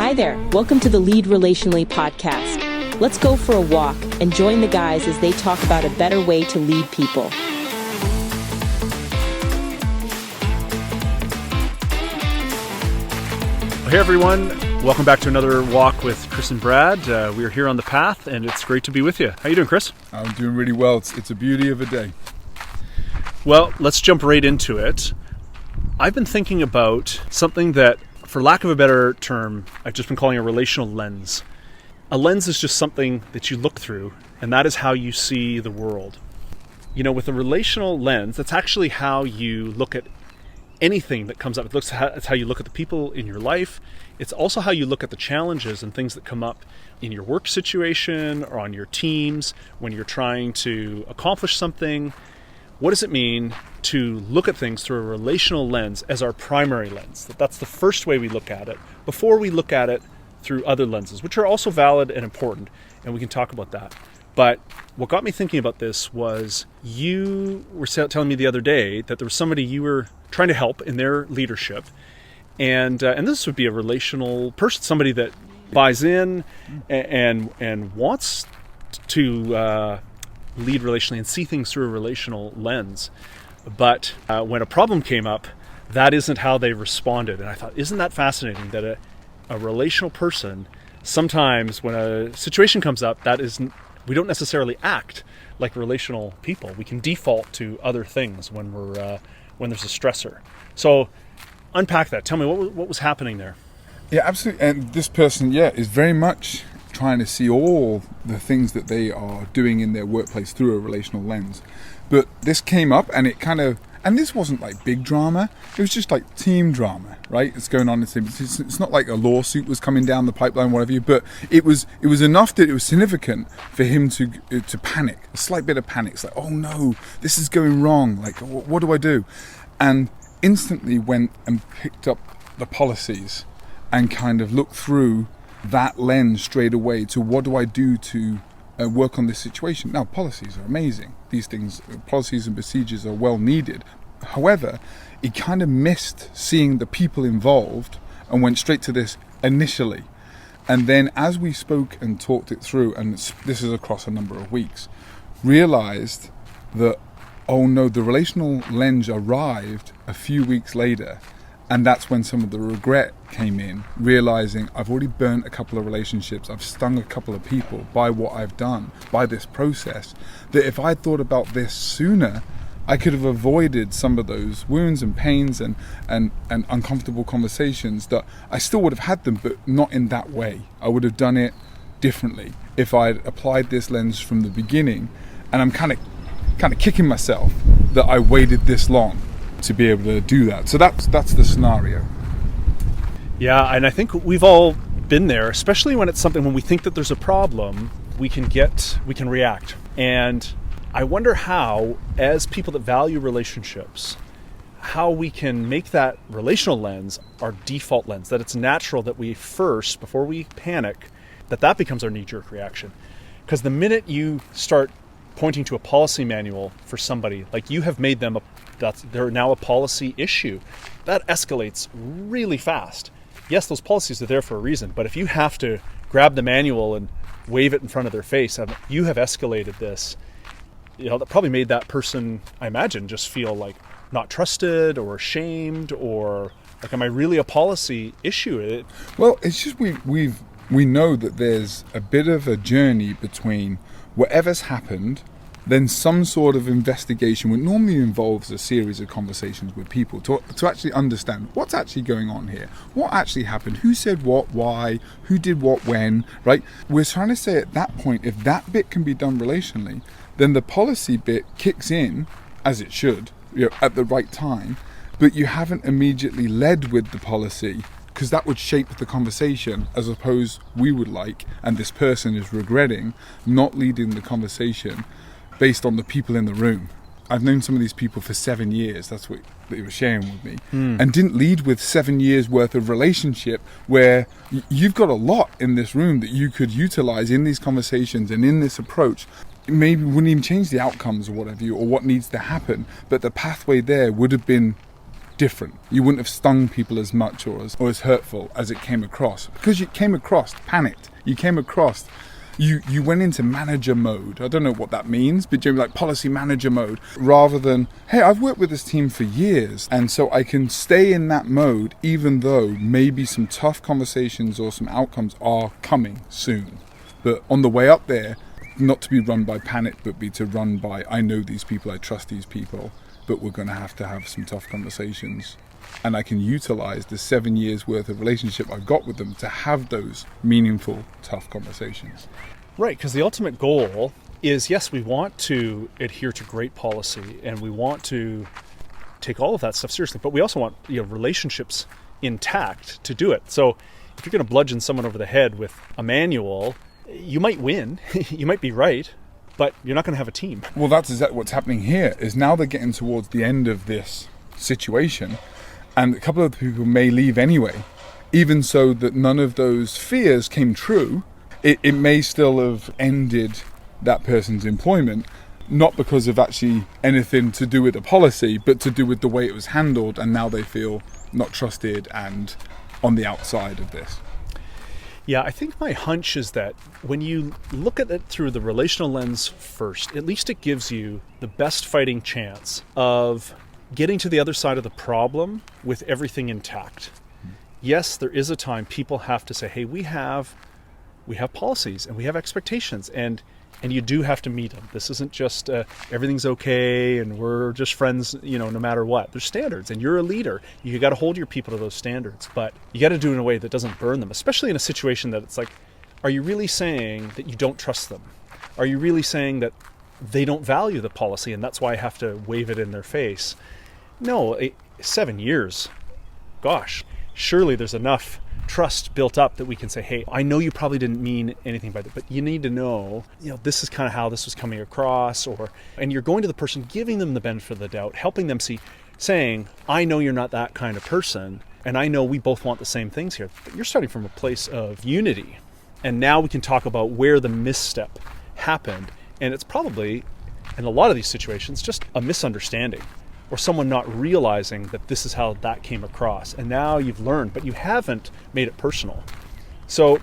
Hi there. Welcome to the Lead Relationally podcast. Let's go for a walk and join the guys as they talk about a better way to lead people. Hey everyone, welcome back to another walk with Chris and Brad. We are here on the path and it's great to be with you. How you doing, Chris? I'm doing really well. It's a beauty of a day. Well, let's jump right into it. I've been thinking about something that, for lack of a better term, I've just been calling a relational lens. A lens is just something that you look through, and that is how you see the world. You know, with a relational lens, that's actually how you look at anything that comes up. It's how you look at the people in your life. It's also how you look at the challenges and things that come up in your work situation or on your teams when you're trying to accomplish something. What does it mean to look at things through a relational lens as our primary lens? That's the first way we look at it before we look at it through other lenses, which are also valid and important, and we can talk about that. But what got me thinking about this was you were telling me the other day that there was somebody you were trying to help in their leadership, and this would be a relational person, somebody that buys in and wants to lead relationally and see things through a relational lens. But when a problem came up, that isn't how they responded. And I thought, isn't that fascinating that a relational person, sometimes when a situation comes up, we don't necessarily act like relational people. We can default to other things when there's a stressor. So unpack that. Tell me what was happening there. Yeah, absolutely. And this person, is very much trying to see all the things that they are doing in their workplace through a relational lens. But this came up and and this wasn't like big drama. It was just like team drama, right? It's going on. It's not like a lawsuit was coming down the pipeline, whatever. But it was enough that it was significant for him to panic, a slight bit of panic. It's like, oh no, this is going wrong. Like, what do I do? And instantly went and picked up the policies and kind of looked through that lens straight away to what do I do to work on this situation. Now, policies are amazing. These things, policies and procedures are well needed. However, he kind of missed seeing the people involved and went straight to this initially. And then as we spoke and talked it through, and this is across a number of weeks, realized that, oh no, the relational lens arrived a few weeks later. And that's when some of the regret came in, realizing I've already burnt a couple of relationships, I've stung a couple of people by what I've done, by this process, that if I thought about this sooner, I could have avoided some of those wounds and pains and uncomfortable conversations that I still would have had them, but not in that way. I would have done it differently if I'd applied this lens from the beginning. And I'm kind of kicking myself that I waited this long to be able to do that. So that's the scenario. Yeah, and I think we've all been there, especially when it's something, when we think that there's a problem, we can react. And I wonder how, as people that value relationships, how we can make that relational lens our default lens, that it's natural that we first, before we panic, that becomes our knee-jerk reaction. Because the minute you start pointing to a policy manual for somebody, like you have made them they're now a policy issue, that escalates really fast. Yes, those policies are there for a reason, but if you have to grab the manual and wave it in front of their face, you have escalated this. That probably made that person, I imagine, just feel like not trusted or ashamed, or like, am I really a policy issue? Well, it's just we know that there's a bit of a journey between whatever's happened, then some sort of investigation, which normally involves a series of conversations with people to actually understand what's actually going on here, what actually happened, who said what, why, who did what, when, right? We're trying to say at that point, if that bit can be done relationally, then the policy bit kicks in, as it should, at the right time, but you haven't immediately led with the policy, because that would shape the conversation, as opposed we would like, and this person is regretting not leading the conversation based on the people in the room. I've known some of these people for 7 years, that's what they were sharing with me, and didn't lead with 7 years worth of relationship, where you've got a lot in this room that you could utilize in these conversations and in this approach. Maybe wouldn't even change the outcomes or whatever, or what needs to happen, but the pathway there would have been different. You wouldn't have stung people as much or as hurtful as it came across. Because you came across panicked. You came across, you went into manager mode. I don't know what that means, but generally like policy manager mode, rather than, hey, I've worked with this team for years, and so I can stay in that mode even though maybe some tough conversations or some outcomes are coming soon. But on the way up there, not to be run by panic, but be to run by, I know these people, I trust these people, but we're going to have some tough conversations. And I can utilize the 7 years worth of relationship I've got with them to have those meaningful, tough conversations. Right, because the ultimate goal is, yes, we want to adhere to great policy and we want to take all of that stuff seriously, but we also want relationships intact to do it. So if you're going to bludgeon someone over the head with a manual, you might win, you might be right, but you're not going to have a team. Well, that's exactly what's happening here, is now they're getting towards the end of this situation, and a couple of people may leave anyway. Even so that none of those fears came true, it may still have ended that person's employment, not because of actually anything to do with the policy, but to do with the way it was handled, and now they feel not trusted and on the outside of this. Yeah, I think my hunch is that when you look at it through the relational lens first, at least it gives you the best fighting chance of getting to the other side of the problem with everything intact. Yes, there is a time people have to say, hey, we have policies and we have expectations, and you do have to meet them. This isn't just everything's okay and we're just friends, no matter what. There's standards, and you're a leader. You got to hold your people to those standards, but you got to do it in a way that doesn't burn them, especially in a situation that it's like, are you really saying that you don't trust them? Are you really saying that they don't value the policy and that's why I have to wave it in their face? No, 7 years. Gosh, surely there's enough trust built up that we can say, hey, I know you probably didn't mean anything by that, but you need to know, this is kind of how this was coming across, and you're going to the person, giving them the benefit of the doubt, helping them see, saying, I know you're not that kind of person, and I know we both want the same things here. But you're starting from a place of unity. And now we can talk about where the misstep happened. And it's probably, in a lot of these situations, just a misunderstanding, or someone not realizing that this is how that came across. And now you've learned, but you haven't made it personal. So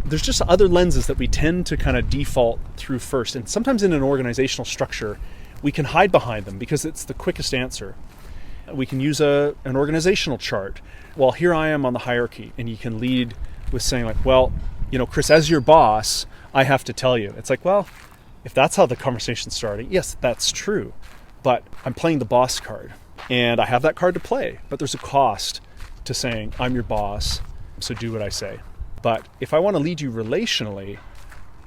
there's just other lenses that we tend to kind of default through first. And sometimes in an organizational structure, we can hide behind them because it's the quickest answer. We can use an organizational chart. Well, here I am on the hierarchy, and you can lead with saying like, well, Chris, as your boss, I have to tell you. It's like, well, if that's how the conversation's starting, yes, that's true. But I'm playing the boss card, and I have that card to play. But there's a cost to saying, I'm your boss, so do what I say. But if I want to lead you relationally,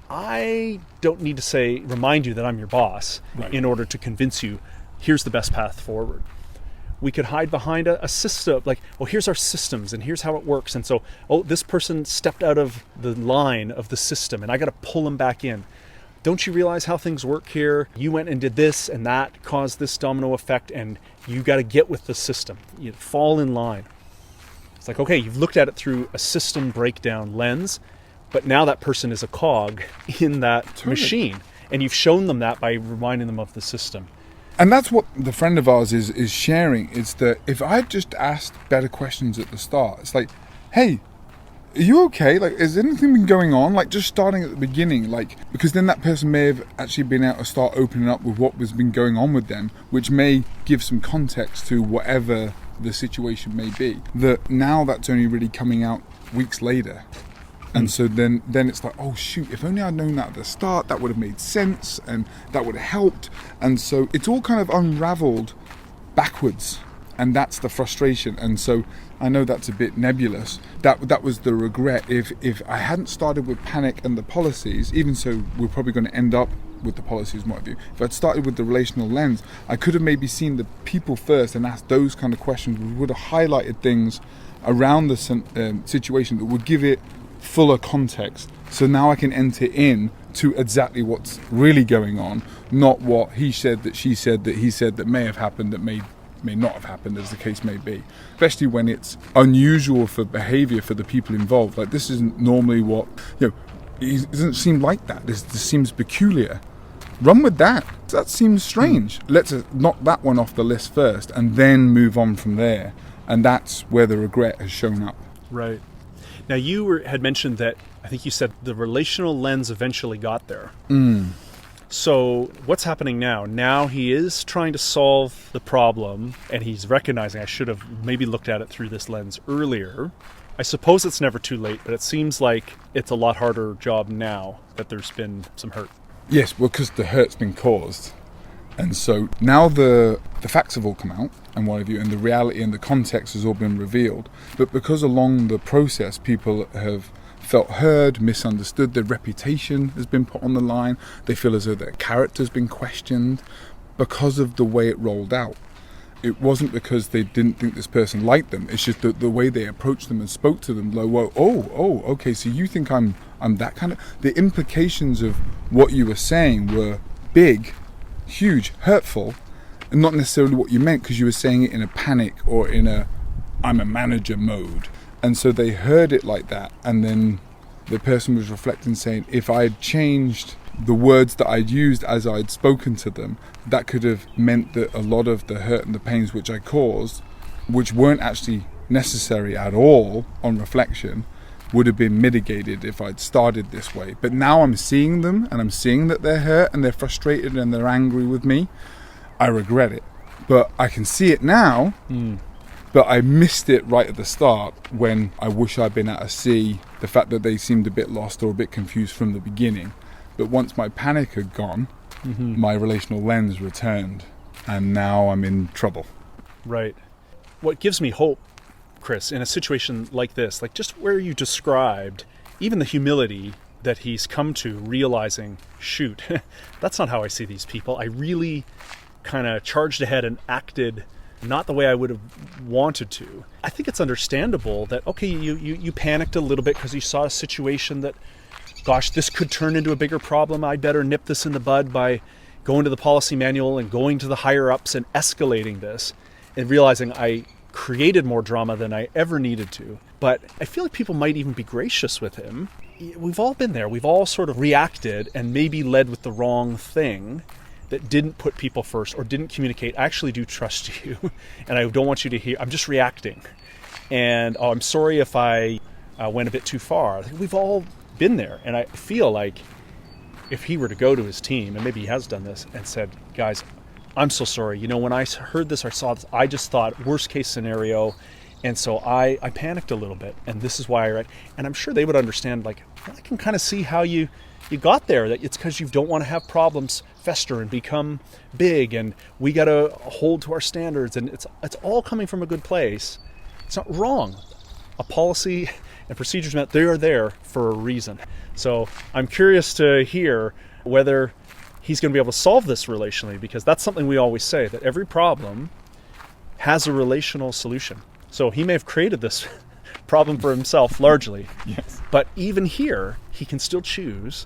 I don't need to remind you that I'm your boss in order to convince you, here's the best path forward. We could hide behind a system, like, well, here's our systems, and here's how it works. And so, this person stepped out of the line of the system, and I got to pull them back in. Don't you realize how things work here? You went and did this, and that caused this domino effect, and you got to get with the system. You fall in line. It's like, okay, you've looked at it through a system breakdown lens, but now that person is a cog in that machine, and you've shown them that by reminding them of the system. And that's what the friend of ours is sharing, is that if I had just asked better questions at the start, it's like, hey, are you okay? Like, has anything been going on? Like, just starting at the beginning, because then that person may have actually been able to start opening up with what was been going on with them, which may give some context to whatever the situation may be. That now that's only really coming out weeks later. And so then it's like, oh shoot, if only I'd known that at the start, that would have made sense and that would have helped. And so it's all kind of unraveled backwards, and that's the frustration. And so I know that's a bit nebulous. That was the regret. If I hadn't started with panic and the policies, even so we're probably going to end up with the policies, in my view. If I'd started with the relational lens, I could have maybe seen the people first and asked those kind of questions. We would have highlighted things around the situation that would give it fuller context, so now I can enter in to exactly what's really going on, not what he said, that she said, that he said, that may have happened, that may not have happened, as the case may be, especially when it's unusual for behavior for the people involved. Like, this isn't normally what, it doesn't seem like that. This seems peculiar. run with that. That seems strange. Let's knock that one off the list first and then move on from there. And that's where the regret has shown up. Right. Now, had mentioned that, I think you said the relational lens eventually got there. So what's happening now? Now he is trying to solve the problem, and he's recognizing I should have maybe looked at it through this lens earlier. I suppose it's never too late, but it seems like it's a lot harder job now that there's been some hurt. Yes, well, because the hurt's been caused. And so now the facts have all come out, and what have you, and the reality and the context has all been revealed. But because along the process people have felt heard, misunderstood, their reputation has been put on the line, they feel as though their character's been questioned because of the way it rolled out. It wasn't because they didn't think this person liked them, it's just the way they approached them and spoke to them, like, whoa, okay, so you think I'm that kind of... The implications of what you were saying were big, huge, hurtful, and not necessarily what you meant, because you were saying it in a panic or in a I'm a manager mode. And so they heard it like that, and then the person was reflecting, saying, if I had changed the words that I'd used as I'd spoken to them, that could have meant that a lot of the hurt and the pains which I caused, which weren't actually necessary at all on reflection, would have been mitigated if I'd started this way. But now I'm seeing them, and I'm seeing that they're hurt and they're frustrated and they're angry with me. I regret it. But I can see it now, but I missed it right at the start when I wish I'd been at a sea, the fact that they seemed a bit lost or a bit confused from the beginning. But once my panic had gone, my relational lens returned, and now I'm in trouble. Right. What gives me hope, Chris, in a situation like this, like just where you described, even the humility that he's come to, realizing, shoot, that's not how I see these people. I really kind of charged ahead and acted not the way I would have wanted to. I think it's understandable that, okay, you panicked a little bit because you saw a situation that, gosh, this could turn into a bigger problem. I'd better nip this in the bud by going to the policy manual and going to the higher ups and escalating this, and realizing I created more drama than I ever needed to. But I feel like people might even be gracious with him. We've all been there. We've all sort of reacted and maybe led with the wrong thing that didn't put people first or didn't communicate, I actually do trust you and I don't want you to hear, I'm just reacting. And I'm sorry if I went a bit too far. We've all been there. And I feel like if he were to go to his team, and maybe he has done this, and said, guys, I'm so sorry. You know, when I heard this or saw this, I just thought worst case scenario. And so I panicked a little bit, and this is why I read. And I'm sure they would understand, like, I can kind of see how you got there, that it's because you don't want to have problems fester and become big, and we got to hold to our standards, and it's all coming from a good place. It's not wrong. A policy and procedures meant they are there for a reason. So I'm curious to hear whether he's going to be able to solve this relationally, because that's something we always say, that every problem has a relational solution. So he may have created this problem for himself largely, Yes. but even here, he can still choose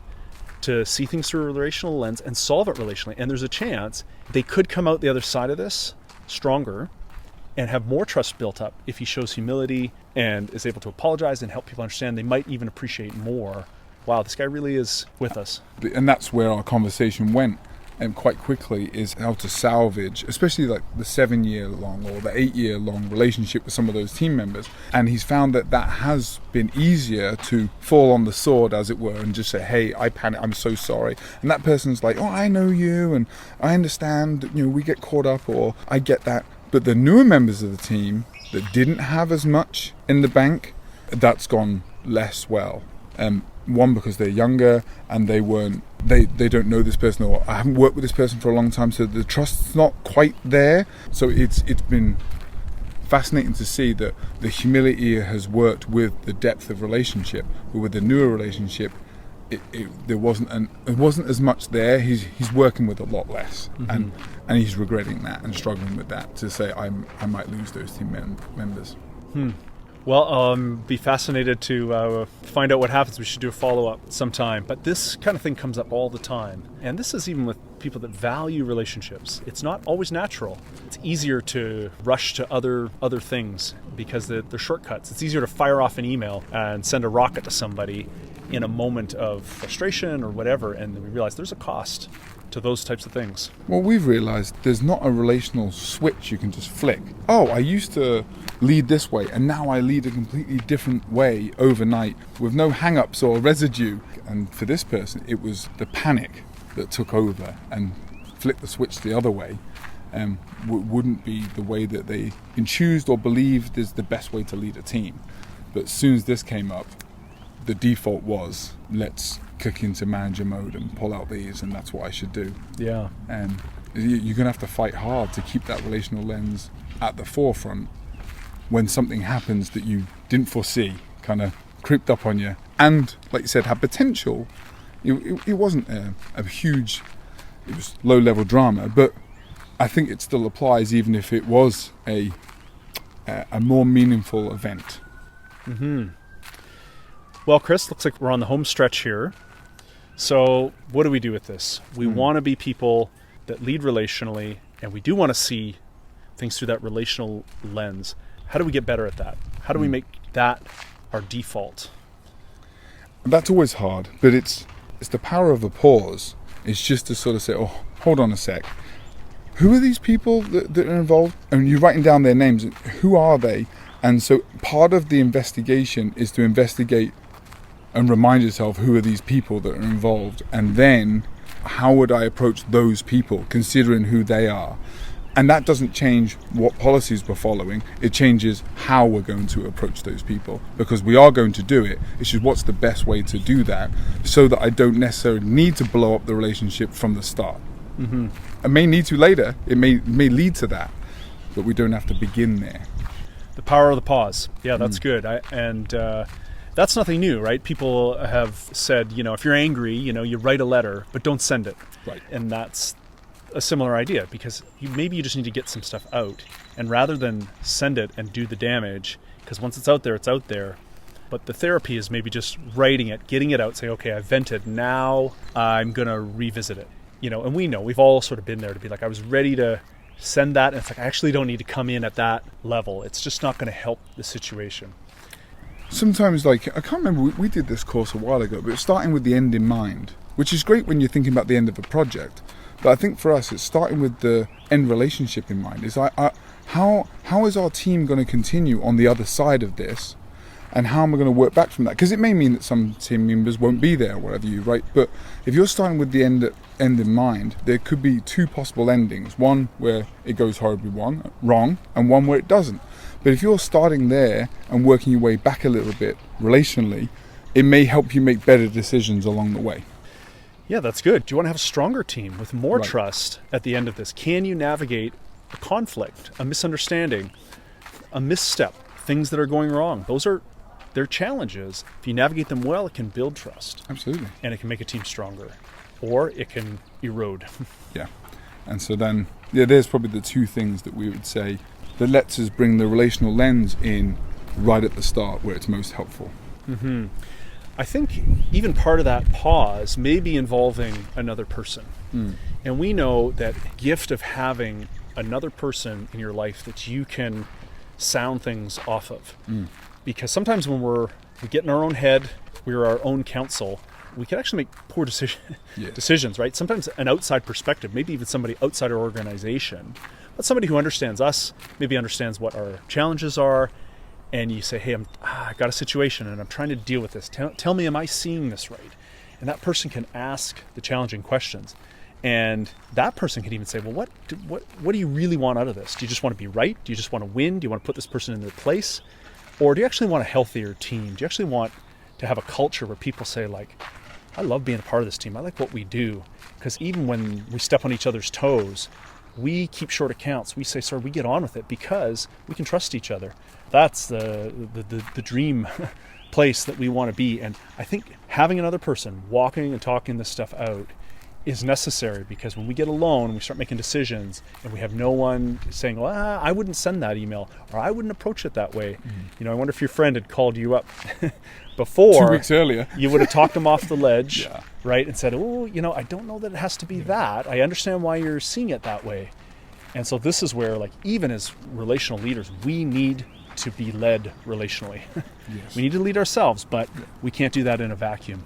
to see things through a relational lens and solve it relationally. And there's a chance they could come out the other side of this stronger and have more trust built up if he shows humility and is able to apologize and help people understand. They might even appreciate more, wow, this guy really is with us. And that's where our conversation went, and quite quickly, is how to salvage, especially like the 7-year-long or the 8-year-long relationship with some of those team members. And he's found that has been easier to fall on the sword, as it were, and just say, hey, I panicked, I'm so sorry. And that person's like, oh, I know you, and I understand, you know, we get caught up, or I get that. But the newer members of the team that didn't have as much in the bank, that's gone less well. One, because they're younger and they don't know this person, or I haven't worked with this person for a long time, so the trust's not quite there. So it's been fascinating to see that the humility has worked with the depth of relationship, but with the newer relationship, there wasn't as much there. He's working with a lot less, and he's regretting that and struggling with that, to say I might lose those team members. Well, be fascinated to find out what happens. We should do a follow-up sometime. But this kind of thing comes up all the time. And this is even with people that value relationships. It's not always natural. It's easier to rush to other things because they're shortcuts. It's easier to fire off an email and send a rocket to somebody in a moment of frustration or whatever, and then we realize there's a cost to those types of things? Well, we've realized there's not a relational switch you can just flick. Oh, I used to lead this way, and now I lead a completely different way overnight with no hang-ups or residue. And for this person, it was the panic that took over and flipped the switch the other way. Wouldn't be the way that they enthused or believed is the best way to lead a team. But as soon as this came up, the default was, let's kick into manager mode and pull out these, and that's what I should do. Yeah. And you're going to have to fight hard to keep that relational lens at the forefront when something happens that you didn't foresee, kind of creeped up on you, and, like you said, had potential. It wasn't a huge, it was low-level drama, but I think it still applies even if it was a more meaningful event. Mm-hmm. Well, Chris, looks like we're on the home stretch here. So what do we do with this? We want to be people that lead relationally, and we do want to see things through that relational lens. How do we get better at that? How do we make that our default? That's always hard, but it's the power of a pause. It's just to sort of say, oh, hold on a sec. Who are these people that are involved? And you're writing down their names. Who are they? And so part of the investigation is to investigate and remind yourself, who are these people that are involved? And then how would I approach those people, considering who they are? And that doesn't change what policies we're following. It changes how we're going to approach those people, because we are going to do it. It's just what's the best way to do that so that I don't necessarily need to blow up the relationship from the start. Mm-hmm. I may need to later. It may lead to that, but we don't have to begin there. The power of the pause. Yeah, that's good. That's nothing new, right? People have said, if you're angry, you write a letter, but don't send it. Right. And that's a similar idea, because maybe you just need to get some stuff out. And rather than send it and do the damage, because once it's out there, it's out there. But the therapy is maybe just writing it, getting it out, saying, okay, I vented, now I'm going to revisit it. And we've all sort of been there to be like, I was ready to send that, and it's like, I actually don't need to come in at that level. It's just not going to help the situation. Sometimes, I can't remember, we did this course a while ago, but it's starting with the end in mind, which is great when you're thinking about the end of a project. But I think for us, it's starting with the end relationship in mind. It's like, how is our team going to continue on the other side of this? And how am I going to work back from that? Because it may mean that some team members won't be there, or whatever you write. But if you're starting with the end in mind, there could be two possible endings. One where it goes horribly wrong, and one where it doesn't. But if you're starting there and working your way back a little bit relationally, it may help you make better decisions along the way. Yeah, that's good. Do you want to have a stronger team with more trust at the end of this? Can you navigate a conflict, a misunderstanding, a misstep, things that are going wrong? They're challenges. If you navigate them well, it can build trust. Absolutely. And it can make a team stronger. Or it can erode. Yeah. And so then, there's probably the two things that we would say that lets us bring the relational lens in right at the start where it's most helpful. Mm-hmm. I think even part of that pause may be involving another person. And we know that gift of having another person in your life that you can sound things off of. Because sometimes when we get in our own head, we're our own counsel, we can actually make poor decisions, right? Sometimes an outside perspective, maybe even somebody outside our organization, but somebody who understands us, maybe understands what our challenges are, and you say, hey, I got a situation and I'm trying to deal with this. Tell me, am I seeing this right? And that person can ask the challenging questions. And that person can even say, well, what do you really want out of this? Do you just want to be right? Do you just want to win? Do you want to put this person in their place? Or do you actually want a healthier team? Do you actually want to have a culture where people say, like, I love being a part of this team. I like what we do. Because even when we step on each other's toes, we keep short accounts. We say, sorry, we get on with it because we can trust each other. That's the dream place that we want to be. And I think having another person walking and talking this stuff out is necessary, because when we get alone and we start making decisions and we have no one saying, well, I wouldn't send that email, or I wouldn't approach it that way. I wonder if your friend had called you up before 2 weeks earlier. You would have talked him off the ledge, right? And said, oh, I don't know that it has to be that. I understand why you're seeing it that way. And so this is where, even as relational leaders, we need to be led relationally. Yes. We need to lead ourselves, but we can't do that in a vacuum.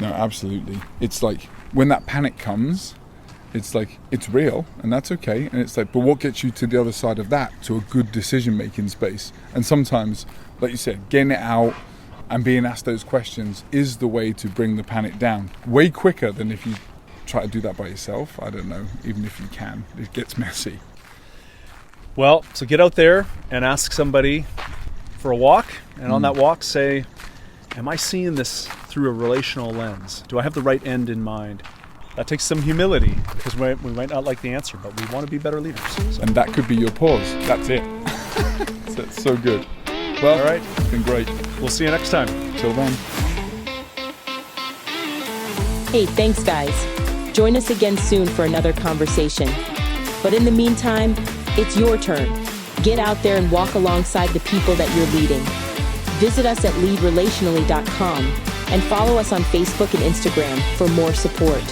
No, absolutely. It's like when that panic comes, It's like, it's real, and that's okay. And it's like, but what gets you to the other side of that, to a good decision-making space? And sometimes, like you said, getting it out and being asked those questions is the way to bring the panic down. Way quicker than if you try to do that by yourself. I don't know, even if you can, it gets messy. Well, so get out there and ask somebody for a walk, and on that walk say, am I seeing this through a relational lens? Do I have the right end in mind? That takes some humility, because we might not like the answer, but we want to be better leaders. So. And that could be your pause. That's it. That's so good. Well, all right. It's been great. We'll see you next time. Till then. Hey, thanks guys. Join us again soon for another conversation. But in the meantime, it's your turn. Get out there and walk alongside the people that you're leading. Visit us at leadrelationally.com and follow us on Facebook and Instagram for more support.